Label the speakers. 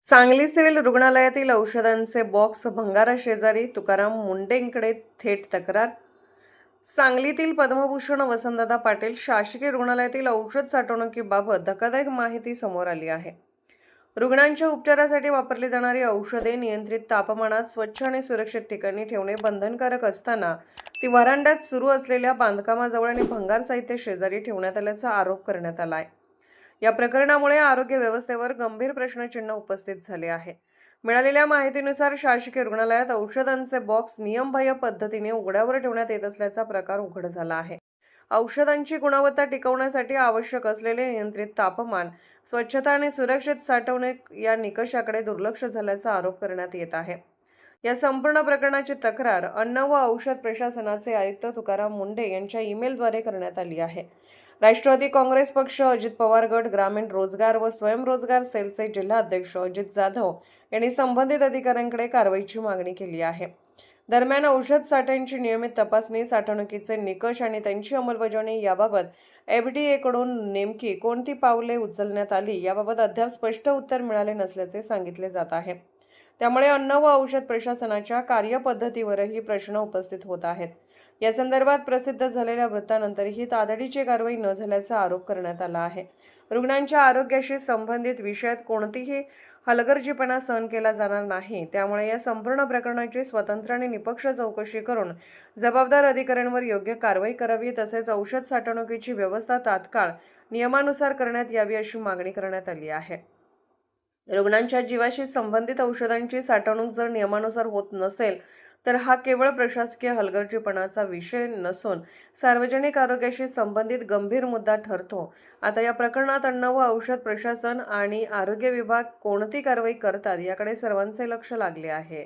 Speaker 1: Sangli civil रुग्णालयातील औषधांचे box भंगारा शेजारी तुकाराम मुंडेंकडे थेट तक्रार. सांगलीतील पद्मभूषण वसंतदादा पाटील शासकीय रुग्णालयातील औषध साठवणुकीबाबत धक्कादायक माहिती समोर आली आहे. रुग्णांच्या उपचारासाठी वापरली जाणारी औषधे नियंत्रित तापमानात स्वच्छ आणि सुरक्षित ठिकाणी ठेवणे बंधनकारक असताना ती व्हरांड्यात सुरू असलेल्या बांधकामाजवळ आणि भंगार साहित्य शेजारी ठेवण्यात आल्याचा आरोप करण्यात आला आहे. या प्रकरणामुळे आरोग्य व्यवस्थेवर गंभीर प्रश्नचिन्ह उपस्थित झाले आहे. मिळालेल्या माहितीनुसार शासकीय रुग्णालयात औषधांचे बॉक्स नियमबाह्य पद्धतीने उघड्यावर ठेवण्यात येत असल्याचा प्रकार उघड झाला आहे. औषधांची गुणवत्ता टिकवण्यासाठी आवश्यक असलेले नियंत्रित तापमान, स्वच्छता आणि सुरक्षित साठवणूक या निकषाकडे दुर्लक्ष झाल्याचा आरोप करण्यात येत आहे. या संपूर्ण प्रकरणाची तक्रार अन्न व औषध प्रशासनाचे आयुक्त तुकाराम मुंडे यांच्या ईमेलद्वारे करण्यात आली आहे. राष्ट्रवादी काँग्रेस पक्ष, अजित पवार गट, ग्रामीण रोजगार व स्वयंरोजगार सेलचे जिल्हाध्यक्ष अजित जाधव यांनी संबंधित अधिकाऱ्यांकडे कारवाईची मागणी केली आहे. दरम्यान औषध साठ्यांची नियमित तपासणी, साठवणुकीचे निकष आणि त्यांची अंमलबजावणी याबाबत FDA कडून नेमकी कोणती पावले उचलण्यात आली याबाबत अद्याप स्पष्ट उत्तर मिळाले नसल्याचे सांगितले जात आहे. त्यामुळे अन्न व औषध प्रशासनाच्या कार्यपद्धतीवरही प्रश्न उपस्थित होत आहेत. या संदर्भात प्रसिद्ध झालेल्या वृत्तानंतरही तातडीची कारवाई न झाल्याचा आरोप करण्यात आला आहे. रुग्णांच्या आरोग्याशी संबंधित विषयात कोणतीही हलगर्जीपणा सहन केला जाणार नाही. त्यामुळे या संपूर्ण प्रकरणाची स्वतंत्र आणि निष्पक्ष चौकशी करून जबाबदार अधिकाऱ्यांवर योग्य कारवाई करावी, तसेच औषध साठवणुकीची व्यवस्था तात्काळ नियमानुसार करण्यात यावी अशी मागणी करण्यात आली आहे. रुग्णांच्या जीवाशी संबंधित औषधांची साठवणूक जर नियमानुसार होत नसेल तर हा केवळ प्रशासकीय हलगर्जीपणाचा विषय नसून सार्वजनिक आरोग्याशी संबंधित गंभीर मुद्दा ठरतो. आता या प्रकरणात अन्न व औषध प्रशासन आणि आरोग्य विभाग कोणती कारवाई करतात याकडे सर्वांचे लक्ष लागले आहे.